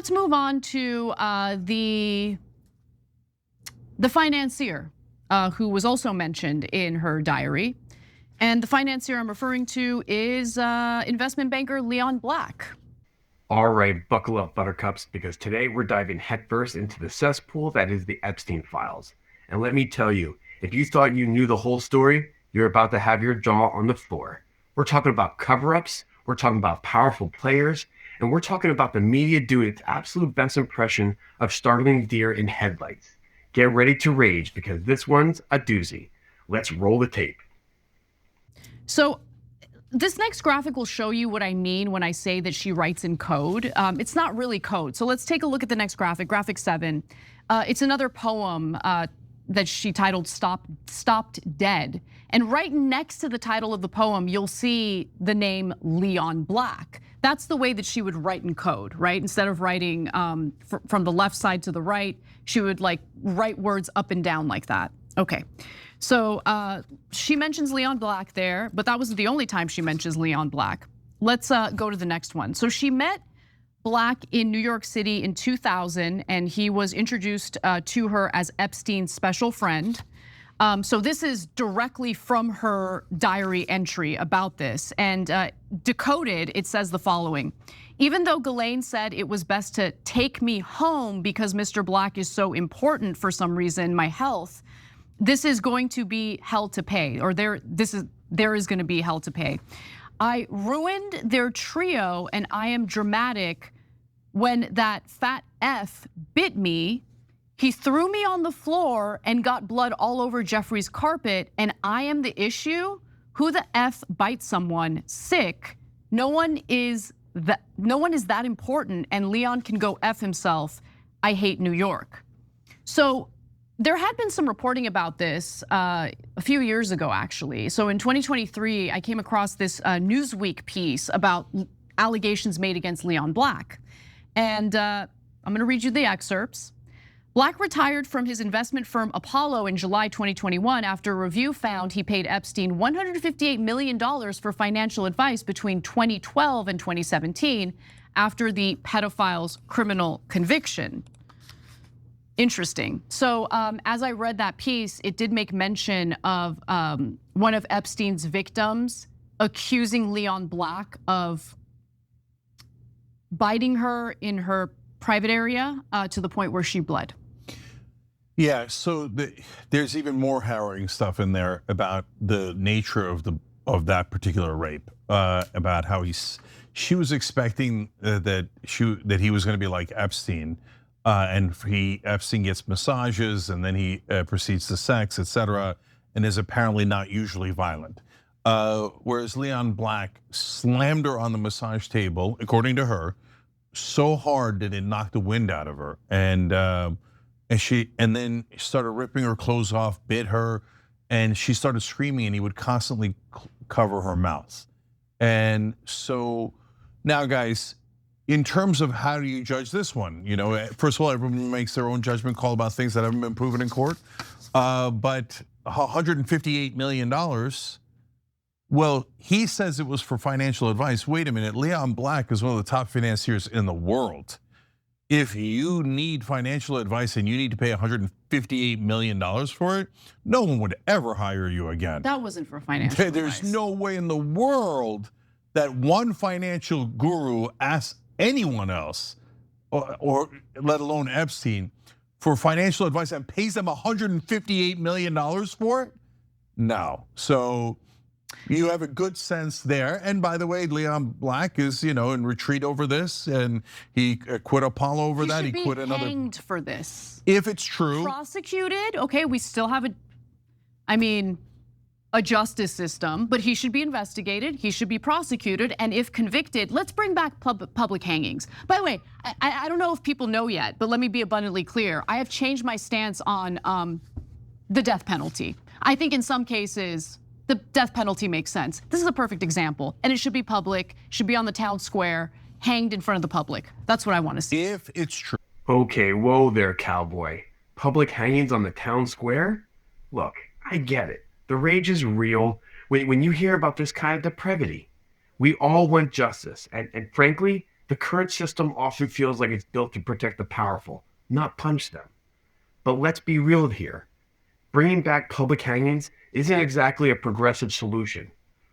let's move on to the financier, who was also mentioned in her diary. And the financier I'm referring to is investment banker Leon Black. All right, buckle up, buttercups, because today we're diving headfirst into the cesspool that is the Epstein files. And let me tell you, if you thought you knew the whole story, you're about to have your jaw on the floor. We're talking about cover-ups, we're talking about powerful players, and we're talking about the media doing its absolute best impression of startling deer in headlights. Get ready to rage, because this one's a doozy. Let's roll the tape. So this next graphic will show you what I mean when I say that she writes in code. It's not really code. So let's take a look at the next graphic, graphic 7. It's another poem that she titled Stopped Dead. And right next to the title of the poem, you'll see the name Leon Black. That's the way that she would write in code, right? Instead of writing from the left side to the right, she would like write words up and down like that. Okay. So she mentions Leon Black there, but that wasn't the only time she mentions Leon Black. Let's go to the next one. So she met Black in New York City in 2000, and he was introduced to her as Epstein's special friend. So this is directly from her diary entry about this. And decoded, it says the following. Even though Ghislaine said it was best to take me home because Mr. Black is so important for some reason, my health, this is going to be hell to pay, or there is going to be hell to pay. I ruined their trio, and I am dramatic. When that fat F bit me, he threw me on the floor and got blood all over Jeffrey's carpet, and I am the issue. Who the F bites someone? Sick. No one is that important, and Leon can go F himself. I hate New York. So there had been some reporting about this a few years ago, actually. So in 2023, I came across this Newsweek piece about allegations made against Leon Black. And I'm gonna read you the excerpts. Black retired from his investment firm Apollo in July 2021 after a review found he paid Epstein $158 million for financial advice between 2012 and 2017 after the pedophile's criminal conviction. Interesting. So as I read that piece, it did make mention of one of Epstein's victims accusing Leon Black of biting her in her private area to the point where she bled. Yeah, so there's even more harrowing stuff in there about the nature of that particular rape, about how she was expecting that he was going to be like Epstein. And Epstein gets massages and then he proceeds to sex, etc., and is apparently not usually violent. Whereas Leon Black slammed her on the massage table, according to her, so hard that it knocked the wind out of her, and then started ripping her clothes off, bit her, and she started screaming, and he would constantly cover her mouth. And so now, guys, in terms of how do you judge this one? You know, first of all, everyone makes their own judgment call about things that haven't been proven in court. But $158 million, well, he says it was for financial advice. Wait a minute, Leon Black is one of the top financiers in the world. If you need financial advice and you need to pay $158 million for it, no one would ever hire you again. That wasn't for financial advice. There's no way in the world that one financial guru asks anyone else, or let alone Epstein, for financial advice and pays them $158 million for it? No. So you have a good sense there. And by the way, Leon Black is, in retreat over this, and he quit Apollo over that. He quit another. Hanged for this. If it's true. Prosecuted. Okay, we still have a justice system, but he should be investigated, he should be prosecuted, and if convicted, let's bring back public hangings. By the way, I don't know if people know yet, but let me be abundantly clear. I have changed my stance on the death penalty. I think in some cases, the death penalty makes sense. This is a perfect example, and it should be public, should be on the town square, hanged in front of the public. That's what I want to see. If it's true. Okay, whoa there, cowboy. Public hangings on the town square? Look, I get it. The rage is real when you hear about this kind of depravity. We all want justice, and frankly, The current system often feels like it's built to protect the powerful, not punish them. But let's be real here. Bringing back public hangings isn't exactly a progressive solution.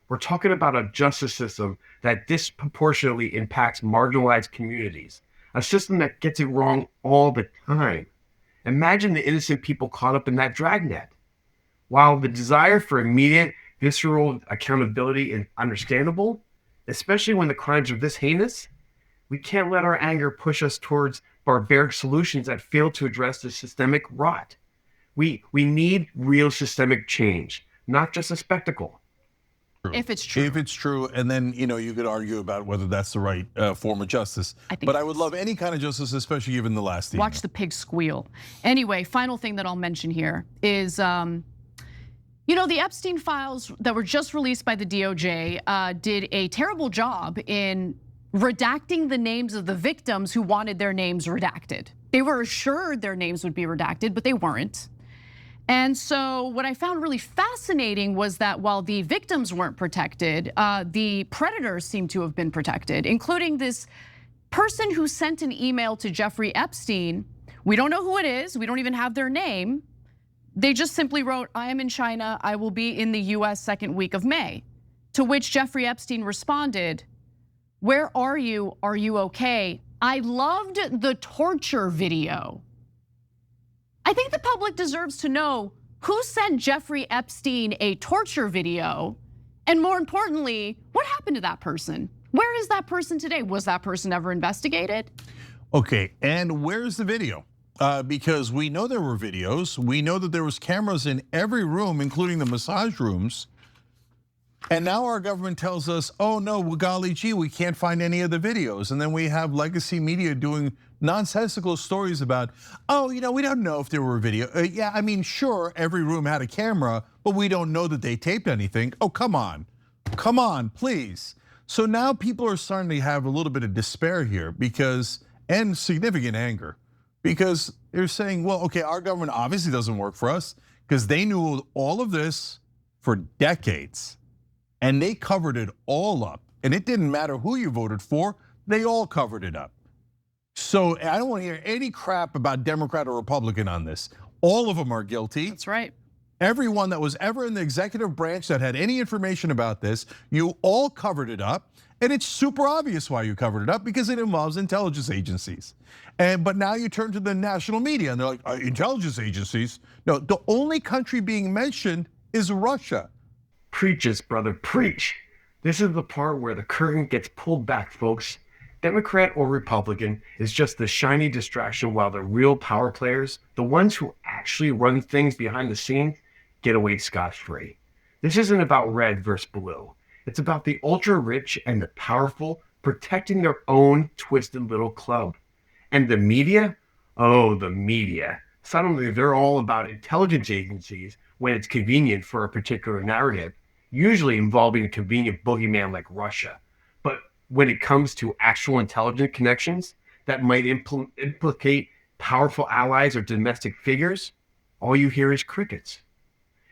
We're talking about a justice system that disproportionately impacts marginalized communities, a system that gets it wrong all the time. Imagine the innocent people caught up in that dragnet. While the desire for immediate, visceral accountability is understandable, especially when the crimes are this heinous, we can't let our anger push us towards barbaric solutions that fail to address the systemic rot. We need real systemic change, not just a spectacle. If it's true. If it's true, and then you could argue about whether that's the right form of justice. But I would love any kind of justice, especially given the last email. Watch the pig squeal. Anyway, final thing that I'll mention here is, the Epstein files that were just released by the DOJ did a terrible job in redacting the names of the victims who wanted their names redacted. They were assured their names would be redacted, but they weren't. And so what I found really fascinating was that while the victims weren't protected, the predators seem to have been protected, including this person who sent an email to Jeffrey Epstein. We don't know who it is. We don't even have their name. They just simply wrote, "I am in China. I will be in the US second week of May." To which Jeffrey Epstein responded, "Where are you? Are you okay? I loved the torture video." I think the public deserves to know who sent Jeffrey Epstein a torture video, and more importantly, what happened to that person? Where is that person today? Was that person ever investigated? Okay, and where's the video? Because we know there were videos. We know that there was cameras in every room, including the massage rooms. And now our government tells us, oh no, well, golly gee, we can't find any of the videos. And then we have legacy media doing nonsensical stories about, oh, we don't know if there were video. Yeah, I mean, sure, every room had a camera, but we don't know that they taped anything. Oh, come on, please. So now people are starting to have a little bit of despair here and significant anger, because they're saying, well, okay, our government obviously doesn't work for us because they knew all of this for decades. And they covered it all up. And it didn't matter who you voted for, they all covered it up. So I don't want to hear any crap about Democrat or Republican on this. All of them are guilty. That's right. Everyone that was ever in the executive branch that had any information about this, you all covered it up. And it's super obvious why you covered it up, because it involves intelligence agencies. But now you turn to the national media and they're like, intelligence agencies? No, the only country being mentioned is Russia. Preaches, brother, preach. This is the part where the curtain gets pulled back, folks. Democrat or Republican is just the shiny distraction, while the real power players, the ones who actually run things behind the scenes, get away scot-free. This isn't about red versus blue. It's about the ultra-rich and the powerful protecting their own twisted little club. And the media? Oh, the media. Suddenly they're all about intelligence agencies when it's convenient for a particular narrative, usually involving a convenient boogeyman like Russia. But when it comes to actual intelligent connections that might implicate powerful allies or domestic figures, all you hear is crickets.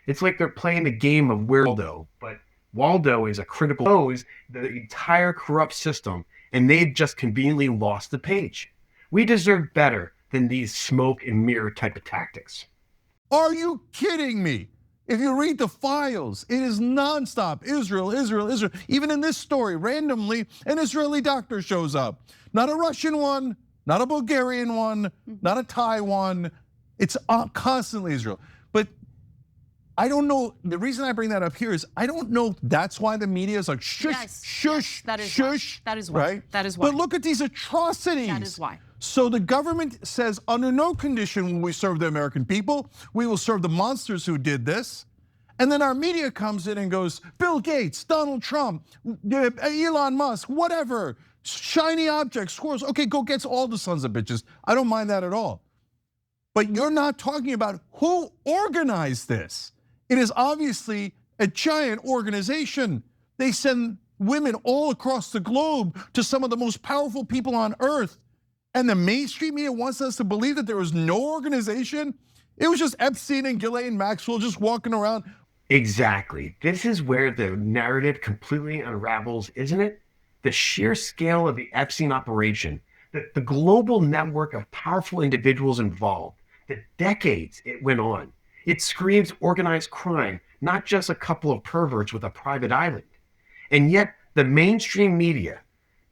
It's like they're playing the game of Waldo, but Waldo is a critical knows the entire corrupt system, and they've just conveniently lost the page. We deserve better than these smoke and mirror type of tactics. Are you kidding me? If you read the files, it is nonstop. Israel, Israel, Israel. Even in this story, randomly, an Israeli doctor shows up. Not a Russian one, not a Bulgarian one, not a Thai one. It's constantly Israel. But I don't know, the reason I bring that up here is I don't know that's why the media is like, shush, shush, that is shush. Why. That is why. Right? That is why. But look at these atrocities. That is why. So the government says, under no condition will we serve the American people. We will serve the monsters who did this. And then our media comes in and goes, Bill Gates, Donald Trump, Elon Musk, whatever, shiny objects, squirrels. Okay, go get all the sons of bitches. I don't mind that at all. But you're not talking about who organized this. It is obviously a giant organization. They send women all across the globe to some of the most powerful people on earth. And the mainstream media wants us to believe that there was no organization. It was just Epstein and Ghislaine Maxwell just walking around. Exactly. This is where the narrative completely unravels, isn't it? The sheer scale of the Epstein operation, the global network of powerful individuals involved, the decades it went on. It screams organized crime, not just a couple of perverts with a private island. And yet, the mainstream media,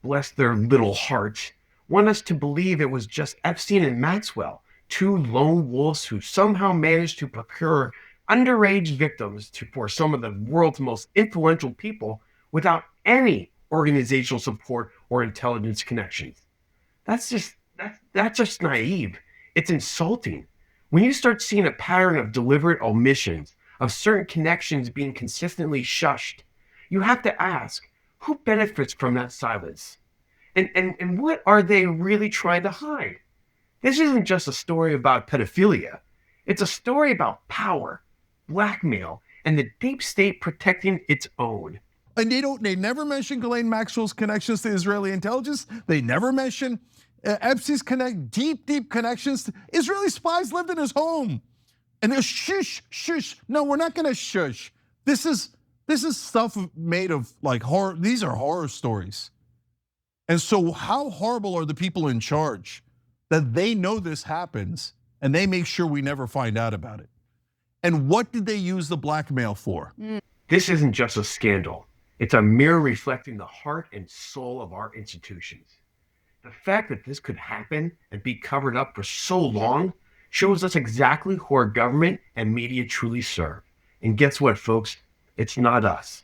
bless their little hearts, want us to believe it was just Epstein and Maxwell, two lone wolves who somehow managed to procure underage victims for some of the world's most influential people without any organizational support or intelligence connections. That's just naive. It's insulting. When you start seeing a pattern of deliberate omissions, of certain connections being consistently shushed, you have to ask, who benefits from that silence? And what are they really trying to hide? This isn't just a story about pedophilia. It's a story about power, blackmail, and the deep state protecting its own. And they never mention Ghislaine Maxwell's connections to Israeli intelligence. They never mention Epstein's deep connections. Israeli spies lived in his home. And they're shush. No, we're not gonna shush. This is stuff made of like horror. These are horror stories. And so how horrible are the people in charge that they know this happens and they make sure we never find out about it? And what did they use the blackmail for? This isn't just a scandal. It's a mirror reflecting the heart and soul of our institutions. The fact that this could happen and be covered up for so long shows us exactly who our government and media truly serve. And guess what, folks? It's not us.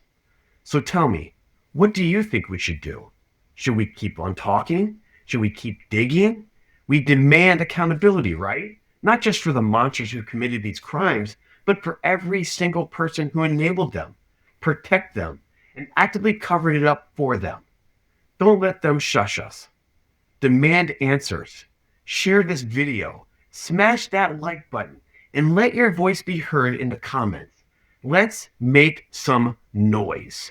So tell me, what do you think we should do? Should we keep on talking? Should we keep digging? We demand accountability, right? Not just for the monsters who committed these crimes, but for every single person who enabled them, protect them, and actively covered it up for them. Don't let them shush us. Demand answers. Share this video. Smash that like button and let your voice be heard in the comments. Let's make some noise.